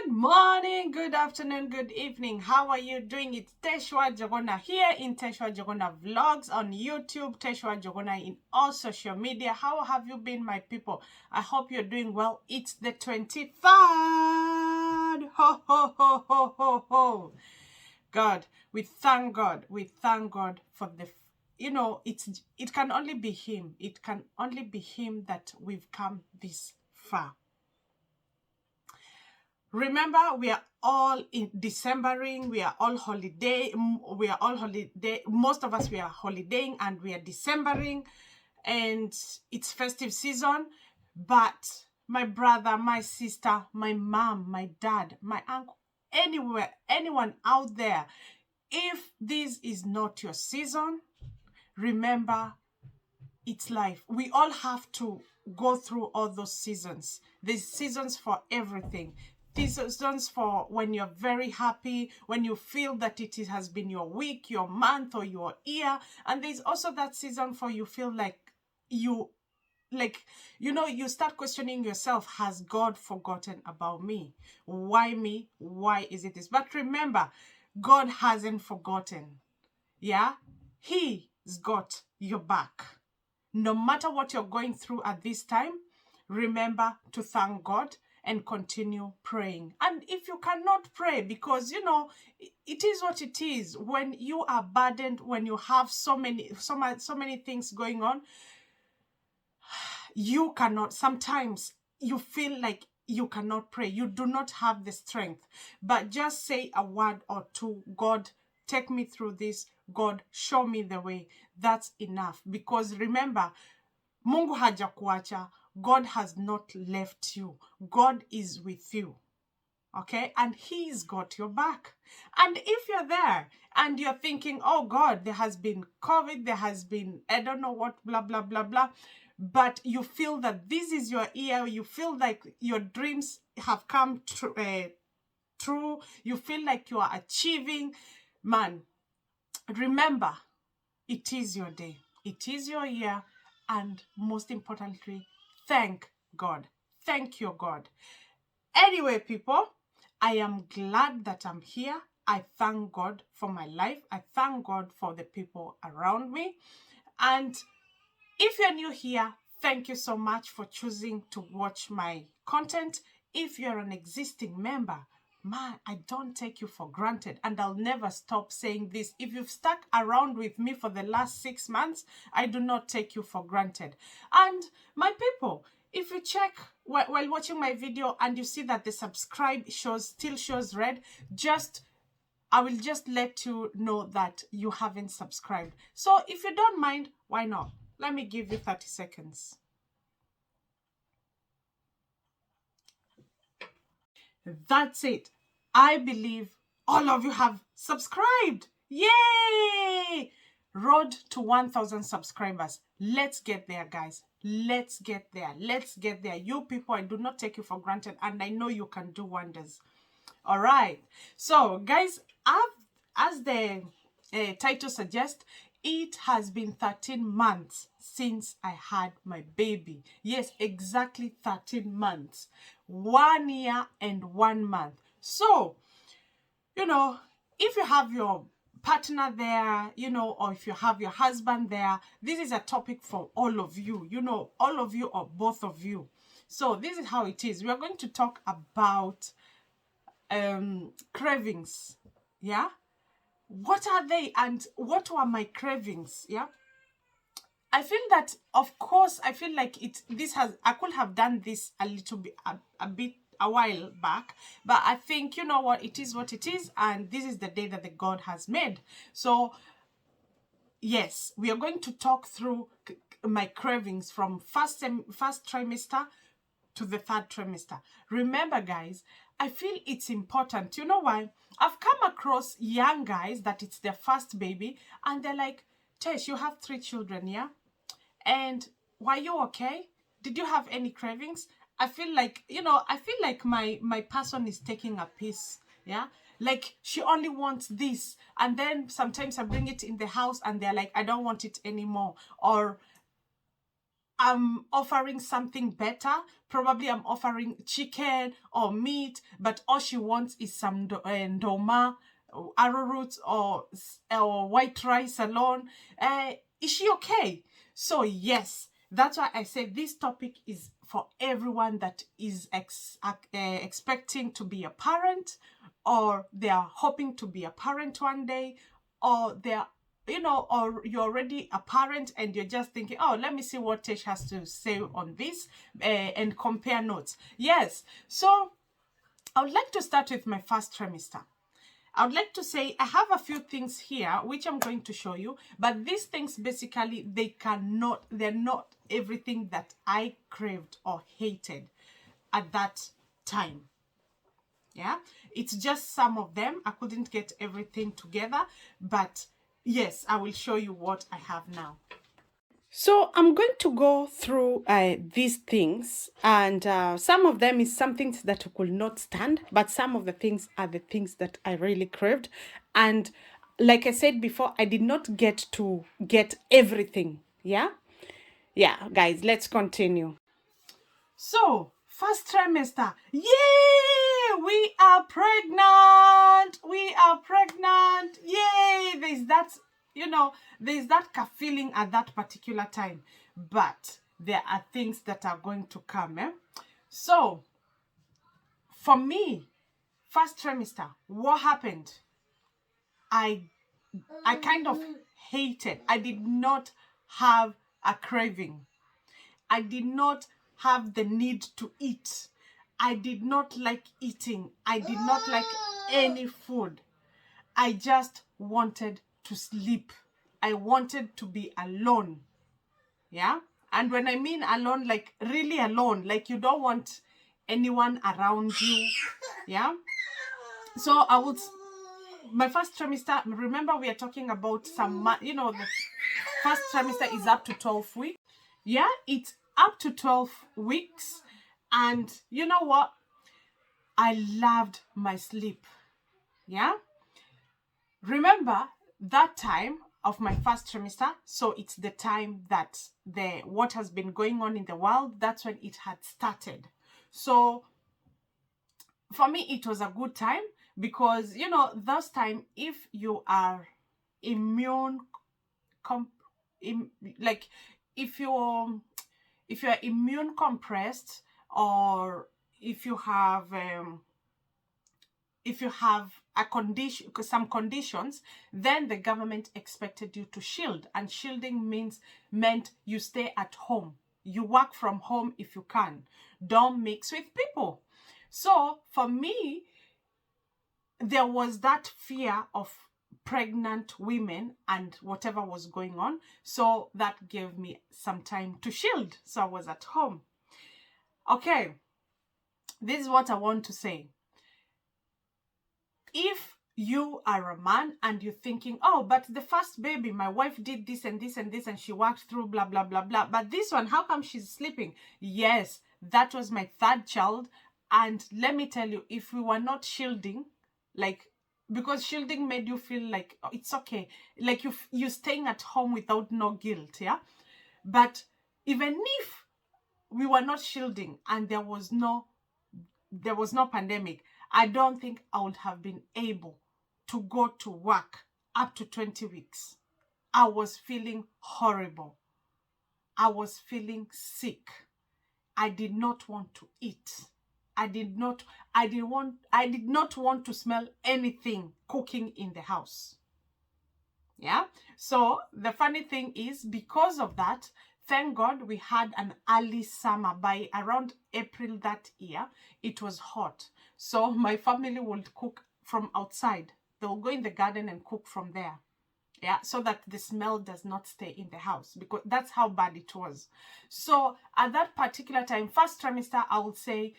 Good morning, good afternoon, good evening. How are you doing? It's Teshwa Jogona here in Teshwa Jogona Vlogs on YouTube, Teshwa Jogona in all social media. How have you been, my people? I hope you're doing well. It's the 23rd. Ho, ho, ho, ho, ho, ho. God, we thank God. We thank God for the, it can only be Him. It can only be Him that we've come this far. Remember, we are all in Decembering, we are all holiday, most of us we are holidaying and we are Decembering and it's festive season. But my brother, my sister, my mom, my dad, my uncle, anyone out there, if this is not your season, remember, it's life. We all have to go through all those seasons. There's seasons for everything. Seasons for when you're very happy, when you feel that it has been your week, your month, or your year. And there's also that season for you feel like you start questioning yourself. Has God forgotten about me? Why me? Why is it this? But remember, God hasn't forgotten. Yeah? He's got your back. No matter what you're going through at this time, remember to thank God and continue praying. And if you cannot pray, because it is what it is, when you are burdened, when you have so many things going on, you cannot, sometimes you feel like you cannot pray. You do not have the strength. But just say a word or two. God, take me through this. God, show me the way. That's enough. Because remember, Mungu hajakuacha. God has not left you. God is with you. Okay? And He's got your back. And if you're there and you're thinking, oh God, there has been COVID, there has been, I don't know what, blah, blah, blah, blah. But you feel that this is your year. You feel like your dreams have come true. You feel like you are achieving. Man, remember, it is your day. It is your year. And most importantly, thank God. Thank your God. Anyway, people, I am glad that I'm here. I thank God for my life. I thank God for the people around me. And if you're new here, thank you so much for choosing to watch my content. If you're an existing member, man, I don't take you for granted, and I'll never stop saying this. If you've stuck around with me for the last 6 months, I do not take you for granted. And my people, if you check while watching my video and you see that the subscribe still shows red, I will just let you know that you haven't subscribed. So if you don't mind, why not? Let me give you 30 seconds. That's it. I believe all of you have subscribed. Yay! Road to 1,000 subscribers. Let's get there, guys. Let's get there. Let's get there. You people, I do not take you for granted, and I know you can do wonders. All right. So, guys, as the title suggests, it has been 13 months since I had my baby. Yes, exactly 13 months. 1 year and 1 month. So, if you have your partner there, or if you have your husband there, this is a topic for all of you, all of you or both of you. So this is how it is. We are going to talk about cravings. Yeah. What are they and what were my cravings? Yeah. I feel that, of course, I feel like I could have done this a little bit, a while back, but I think, you know what, it is what it is, and this is the day that the God has made. So, yes, we are going to talk through my cravings from first trimester to the 3rd trimester. Remember, guys, I feel it's important. You know why? I've come across young guys that it's their first baby, and they're like, Tesh, you have 3 children, yeah? And were you okay? Did you have any cravings? I feel like, my person is taking a piece, yeah? Like, she only wants this. And then sometimes I bring it in the house and they're like, I don't want it anymore. Or I'm offering something better. Probably I'm offering chicken or meat, but all she wants is some ndoma, arrowroot, or white rice alone. Is she okay? So yes, that's why I say this topic is for everyone that is expecting to be a parent, or they are hoping to be a parent one day, or they are, or you're already a parent and you're just thinking, oh, let me see what Tish has to say on this, and compare notes. Yes, so I would like to start with my first trimester. I would like to say I have a few things here which I'm going to show you, but these things basically, they're not everything that I craved or hated at that time. Yeah, it's just some of them. I couldn't get everything together, but yes, I will show you what I have now. So I'm going to go through these things, and some of them is some things that I could not stand, but some of the things are the things that I really craved. And like I said before, I did not get to get everything. Yeah, guys, let's continue. So, first trimester, yay! We are pregnant! We are pregnant! Yay! There's that feeling at that particular time. But there are things that are going to come. So, for me, first trimester, what happened? I kind of hated. I did not have a craving. I did not have the need to eat. I did not like eating. I did not like any food. I just wanted to sleep. I wanted to be alone. Yeah? And when I mean alone, like really alone, like you don't want anyone around you. Yeah? So my first trimester, remember we are talking about the first trimester is up to 12 weeks. Yeah, it's up to 12 weeks. And you know what? I loved my sleep. Yeah. Remember that time of my first trimester? So it's the time that what has been going on in the world, that's when it had started. So for me, it was a good time because, those time, if you are immune, like if you're immune compressed, or if you have a condition, some conditions, then the government expected you to shield, and shielding meant you stay at home, you work from home if you can, don't mix with people. So for me, there was that fear of pregnant women and whatever was going on. So that gave me some time to shield. So I was at home. Okay, this is what I want to say. If you are a man and you're thinking, oh, but the first baby, my wife did this and this and this, and she worked through blah, blah, blah, blah. But this one, how come she's sleeping? Yes, that was my third child. And let me tell you, if we were not shielding, because shielding made you feel like, oh, it's okay, like you're staying at home without no guilt, yeah. But even if we were not shielding and there was no pandemic, I don't think I would have been able to go to work up to 20 weeks. I was feeling horrible. I was feeling sick. I did not want to eat. I did not want to smell anything cooking in the house. Yeah. So the funny thing is, because of that, thank God we had an early summer. By around April that year, it was hot. So my family would cook from outside. They'll go in the garden and cook from there. Yeah, so that the smell does not stay in the house, because that's how bad it was. So at that particular time, first trimester, I would say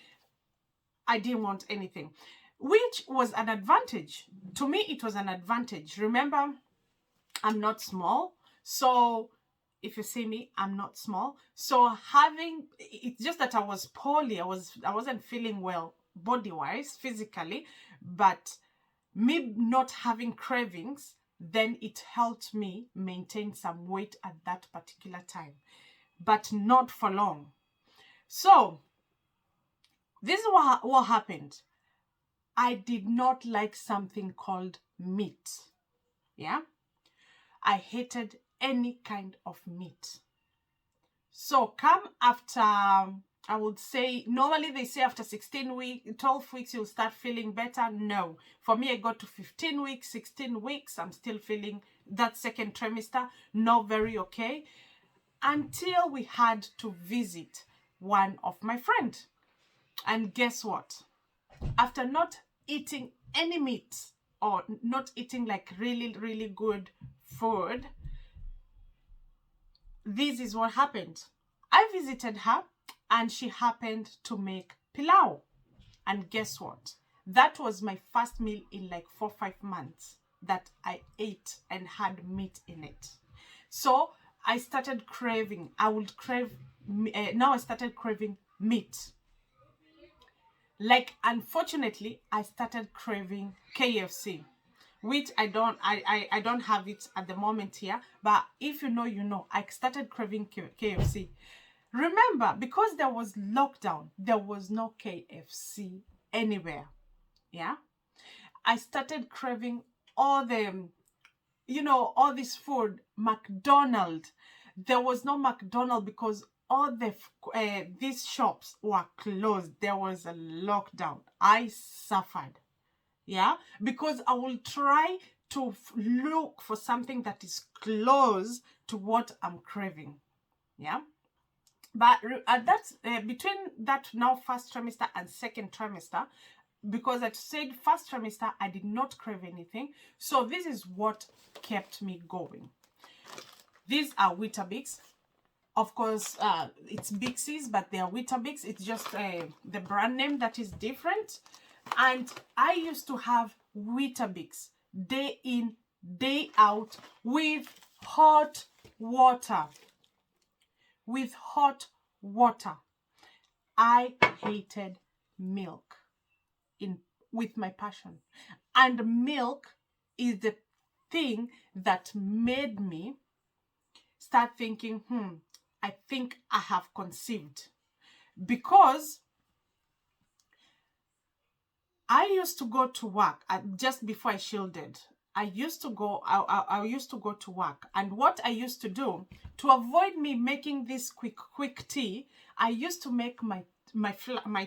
I didn't want anything, which was an advantage. To me, it was an advantage. Remember, I'm not small. So if you see me, I'm not small. So it's just that I was poorly. I wasn't feeling well body-wise, physically, but me not having cravings, then it helped me maintain some weight at that particular time. but not for long. So this is what happened. I did not like something called meat. Yeah, I hated any kind of meat. So come after, I would say, normally they say after 16 weeks, 12 weeks, you'll start feeling better. No, for me, I got to 15 weeks, 16 weeks. I'm still feeling that second trimester, not very okay, until we had to visit one of my friends. And guess what? After not eating any meat or not eating like really, really good food, this is what happened. I visited her and she happened to make pilau. And guess what? That was my first meal in like 4-5 months that I ate and had meat in it. So I started craving. Now I started craving meat. Like, unfortunately, I started craving KFC, which I don't have it at the moment here, but if you know, you know. I started craving KFC. Remember, because there was lockdown, there was no KFC anywhere. Yeah, I started craving all the, all this food. McDonald's, there was no McDonald's because all the these shops were closed. There was a lockdown. I suffered. Yeah, because I will try to look for something that is close to what I'm craving. Yeah, but at that between that now first trimester and second trimester, because I said first trimester I did not crave anything, so this is what kept me going. These are Weetabix. Of course, it's Bixies, but they are Weetabix. It's just the brand name that is different. And I used to have Weetabix day in, day out with hot water. With hot water. I hated milk with my passion. And milk is the thing that made me start thinking, I think I have conceived. Because I used to go to work just before I shielded. I used to go to work, and what I used to do to avoid me making this quick tea, I used to make my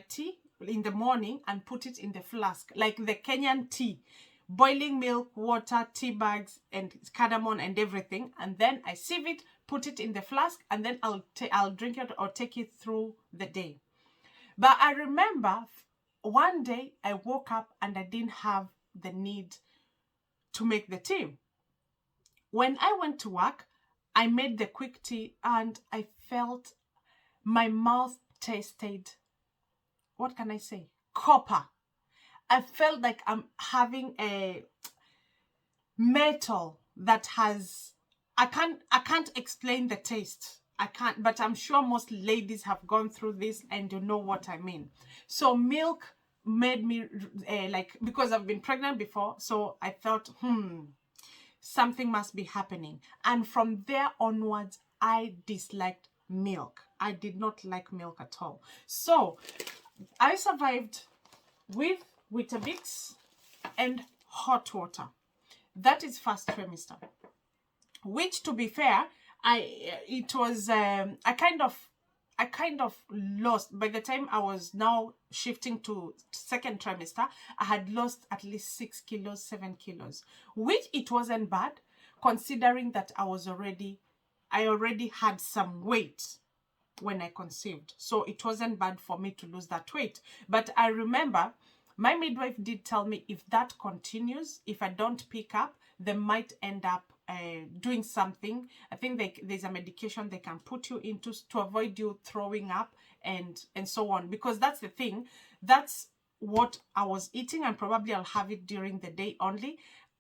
tea in the morning and put it in the flask, like the Kenyan tea, boiling milk, water, tea bags, and cardamom and everything, and then I sieve it, put it in the flask, and then I'll drink it or take it through the day. But I remember one day I woke up and I didn't have the need to make the tea. When I went to work, I made the quick tea and I felt my mouth tasted, what can I say? Copper. I felt like I'm having a metal that has, I can't explain the taste. I can't, but I'm sure most ladies have gone through this and you know what I mean. So milk made me because I've been pregnant before, so I thought, something must be happening. And from there onwards, I disliked milk. I did not like milk at all. So I survived with Weetabix and hot water. That is first trimester. Which, to be fair, I kind of lost. By the time I was now shifting to second trimester, I had lost at least 6 kilos, 7 kilos, which it wasn't bad considering that I already had some weight when I conceived. So it wasn't bad for me to lose that weight. But I remember my midwife did tell me if that continues, if I don't pick up, they might end up doing something. I think there's a medication they can put you into to avoid you throwing up and so on. Because that's the thing. That's what I was eating, and probably I'll have it during the day only.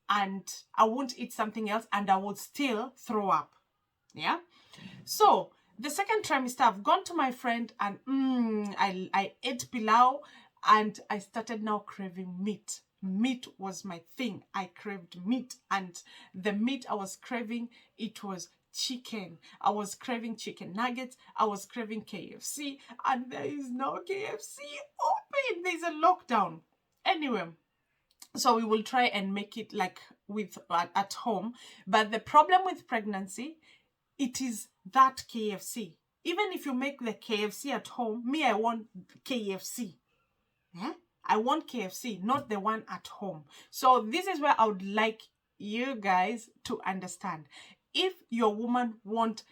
And I won't eat something else and I would still throw up. Yeah. So the second trimester, I've gone to my friend and I ate pilau and I started now craving meat. Meat was my thing. I craved meat, and the meat I was craving, it was chicken. I was craving chicken nuggets. I was craving KFC, and there is no KFC open. There's a lockdown. Anyway, so we will try and make it like with at home. But the problem with pregnancy, it is that KFC. Even if you make the KFC at home, me, I want KFC. Yeah? I want KFC, not the one at home. So this is where I would like you guys to understand. If your woman want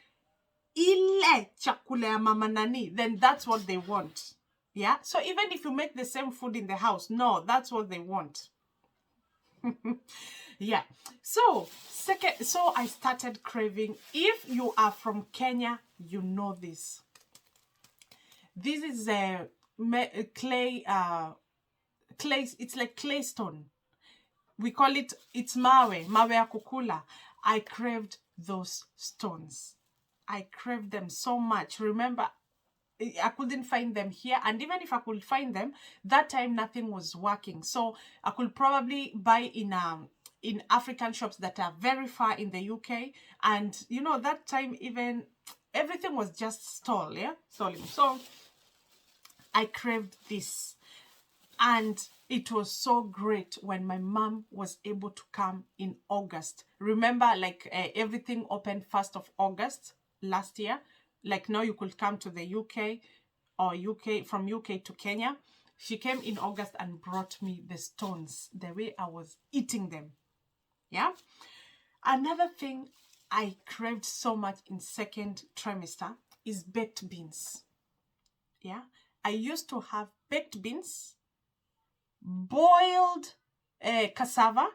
ile chakula ya mama nani, then that's what they want. Yeah? So even if you make the same food in the house, no, that's what they want. Yeah. So I started craving. If you are from Kenya, you know this. This is a clay. It's like clay stone. We call it. It's mawe ya kukula. I craved those stones. I craved them so much. Remember, I couldn't find them here, and even if I could find them, that time nothing was working. So I could probably buy in African shops that are very far in the UK, and you know that time even everything was just stalling. So I craved this, and it was so great when my mom was able to come in August. Remember, like everything opened 1st of August last year. Like now you could come to the UK or from UK to Kenya. She came in August and brought me the stones, the way I was eating them. Yeah. Another thing I craved so much in second trimester is baked beans. Yeah. I used to have baked beans, boiled cassava,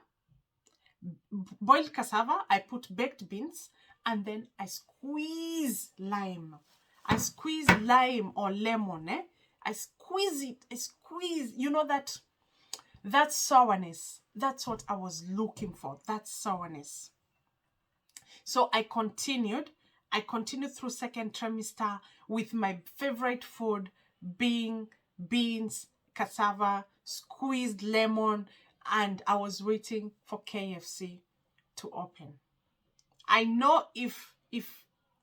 I put baked beans, and then I squeeze lime. I squeeze lime or lemon, I squeeze it, you know that sourness. That's what I was looking for, that sourness. So I continued through second trimester with my favorite food being beans, cassava, squeezed lemon, and I was waiting for KFC to open. I know if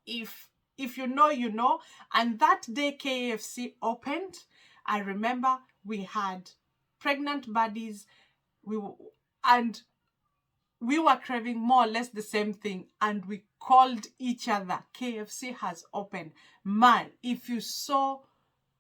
you know, you know. And that day KFC opened, I remember we had pregnant buddies, we were craving more or less the same thing, and we called each other, KFC has opened. Man, if you saw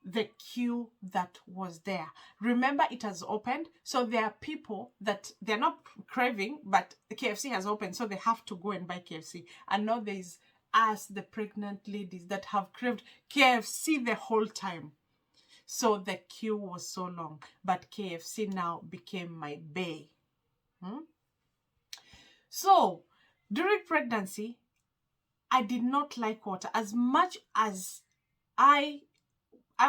the queue that was there. Remember, it has opened, so there are people that they're not craving, but the KFC has opened, so they have to go and buy KFC. And now there's us, the pregnant ladies, that have craved KFC the whole time. So the queue was so long, but KFC now became my bae. So during pregnancy, I did not like water as much as I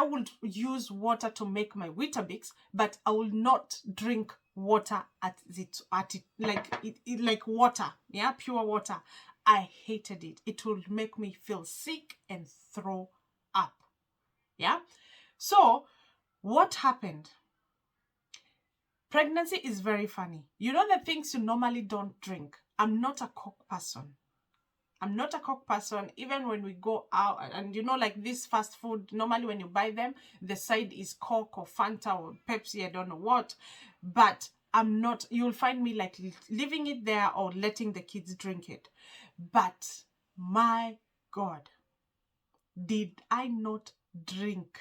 would use water to make my Weetabix, but I will not drink water like water, yeah, pure water. I hated it. It would make me feel sick and throw up, yeah. So what happened? Pregnancy is very funny. You know the things you normally don't drink. I'm not a Coke person. Even when we go out, and you know, like this fast food, normally when you buy them, the side is Coke or Fanta or Pepsi, I don't know what. But I'm not, you'll find me like leaving it there or letting the kids drink it. But my God, did I not drink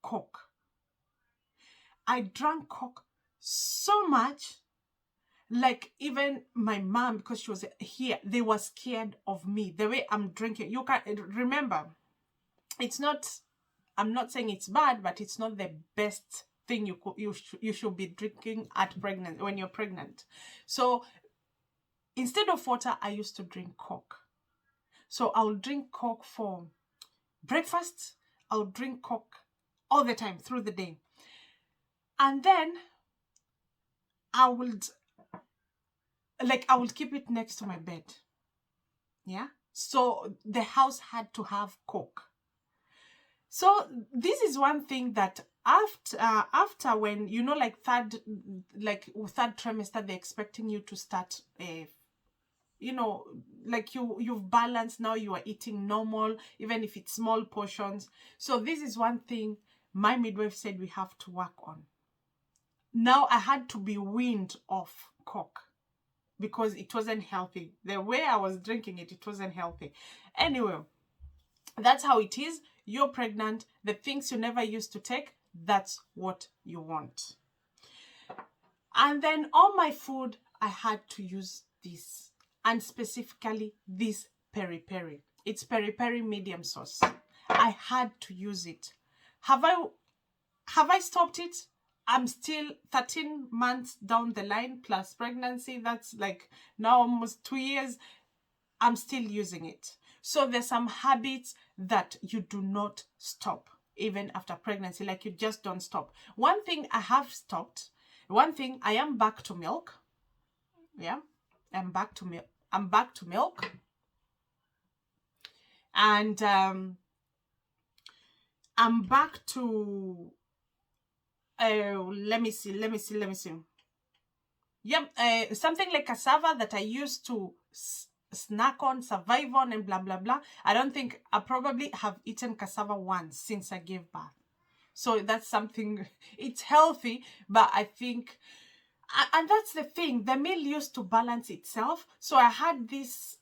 Coke? I drank Coke so much. Like even my mom, because she was here, they were scared of me, the way I'm drinking. You can remember, it's not, I'm not saying it's bad, but it's not the best thing you should be drinking when you're pregnant. So instead of water, I used to drink Coke. So I'll drink Coke for breakfast. I'll drink Coke all the time through the day. And then I would keep it next to my bed. Yeah. So the house had to have Coke. So this is one thing that after when, you know, like third trimester, they're expecting you to start you know, like you've balanced. Now you are eating normal, even if it's small portions. So this is one thing my midwife said we have to work on. Now I had to be weaned off Coke because it wasn't healthy. The way I was drinking it, it wasn't healthy. Anyway, that's how it is. You're pregnant. The things you never used to take, that's what you want. And then all my food, I had to use this. And specifically this peri-peri. It's peri-peri medium sauce. I had to use it. Have I stopped it? I'm still 13 months down the line plus pregnancy. That's like now almost 2 years. I'm still using it. So there's some habits that you do not stop even after pregnancy. Like you just don't stop. One thing I have stopped. One thing, I am back to milk. Yeah, I'm back to milk. I'm back to milk. And I'm back to let me see. Yep, something like cassava that I used to snack on, survive on, and blah blah blah. I don't think I probably have eaten cassava once since I gave birth. So that's something, it's healthy, but I think, and that's the thing, the meal used to balance itself. So I had this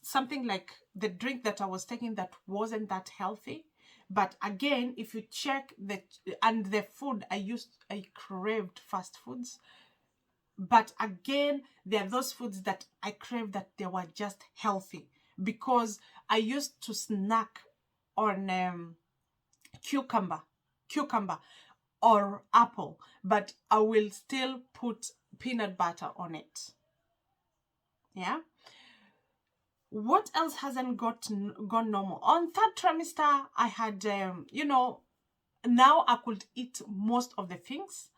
something like the drink that I was taking that wasn't that healthy. But again, if you check the food I craved fast foods. But again, there are those foods that I crave that they were just healthy, because I used to snack on cucumber or apple, but I will still put peanut butter on it. Yeah. What else hasn't gone normal? On third trimester, I had, you know, now I could eat most of the things.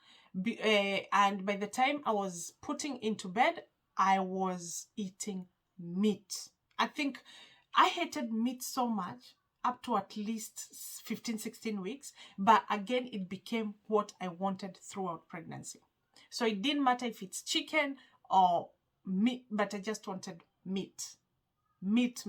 And by the time I was putting into bed, I was eating meat. I think I hated meat so much up to at least 15, 16 weeks. But again, it became what I wanted throughout pregnancy. So it didn't matter if it's chicken or meat, but I just wanted meat. Meat.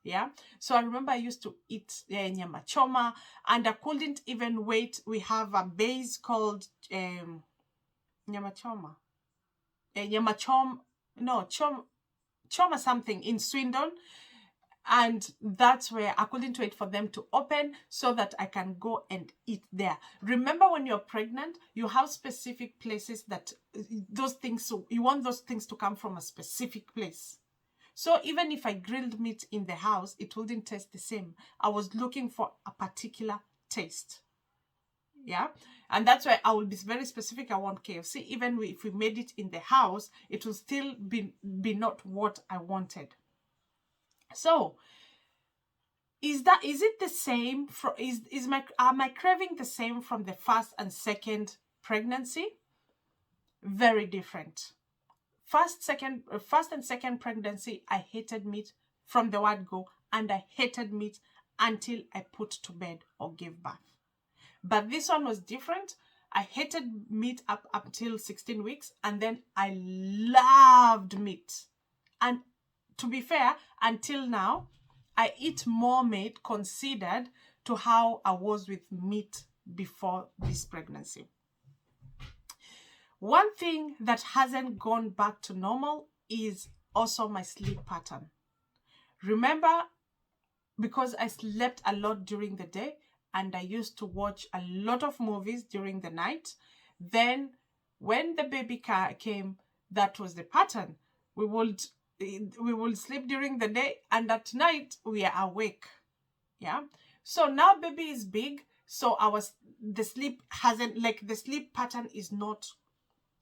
Yeah. So I remember I used to eat nyama choma, and I couldn't even wait. We have a base called nyama choma. Choma something in Swindon. And that's where I couldn't wait for them to open so that I can go and eat there. Remember, when you're pregnant, you have specific places that those things, so you want those things to come from a specific place. So even if I grilled meat in the house, it wouldn't taste the same. I was looking for a particular taste. Yeah. And that's why I will be very specific. I want KFC. Even if we made it in the house, it will still be not what I wanted. So is it the same for are my craving the same from the first and second pregnancy? Very different. First and second pregnancy, I hated meat from the word go, and I hated meat until I put to bed or gave birth. But this one was different. I hated meat up till 16 weeks, and then I loved meat. And to be fair, until now, I eat more meat considered to how I was with meat before this pregnancy. One thing that hasn't gone back to normal is also my sleep pattern. Remember, because I slept a lot during the day and I used to watch a lot of movies during the night, then when the baby came, that was the pattern. We would sleep during the day, and at night we are awake. Yeah. So now baby is big, so the sleep pattern is not,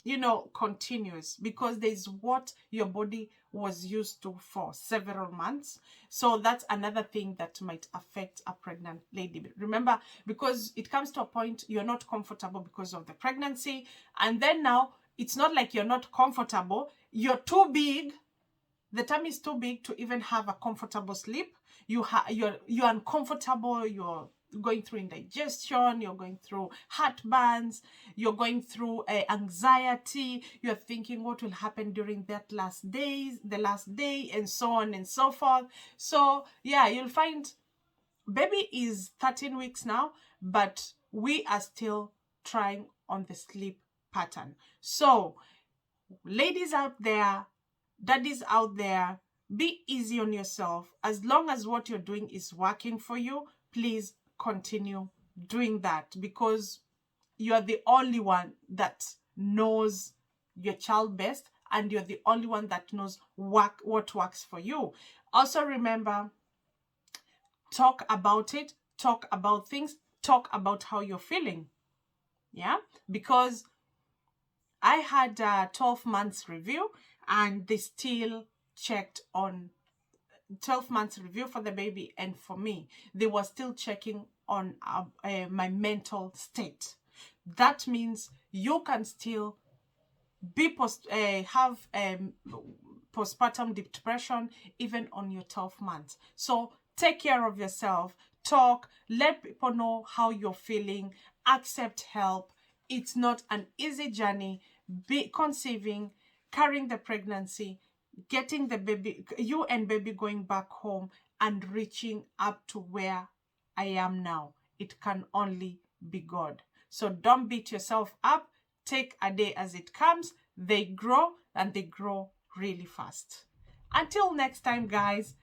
you know, continuous, because there's what your body was used to for several months. So that's another thing that might affect a pregnant lady. Remember, because it comes to a point you're not comfortable because of the pregnancy, and then now it's not like you're not comfortable, you're too big. The tummy is too big to even have a comfortable sleep. You're uncomfortable. You're going through indigestion, you're going through heartburns, you're going through anxiety, you're thinking what will happen during the last day, and so on and so forth. So yeah, you'll find baby is 13 weeks now, but we are still trying on the sleep pattern. So ladies out there, daddies out there, be easy on yourself. As long as what you're doing is working for you, please continue doing that, because you're the only one that knows your child best, and you're the only one that knows what works for you. Also remember, talk about it, talk about things, talk about how you're feeling. Yeah, because I had a 12 months review, and they still checked on 12 months review for the baby, and for me they were still checking on my mental state. That means you can still be have postpartum depression even on your 12 months. So take care of yourself, talk, let people know how you're feeling, accept help. It's not an easy journey. Be conceiving, carrying the pregnancy, getting the baby, you and baby going back home, and reaching up to where I am now. It can only be God. So don't beat yourself up. Take a day as it comes. They grow, and they grow really fast. Until next time, guys,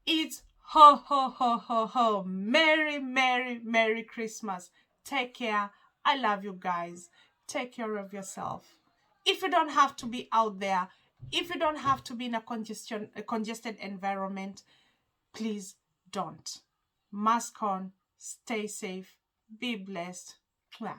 it's ho ho ho ho ho. Merry, Merry, Merry Christmas. Take care. I love you guys. Take care of yourself. If you don't have to be out there, if you don't have to be in a congested environment, please don't. Mask on, stay safe, be blessed. Mwah.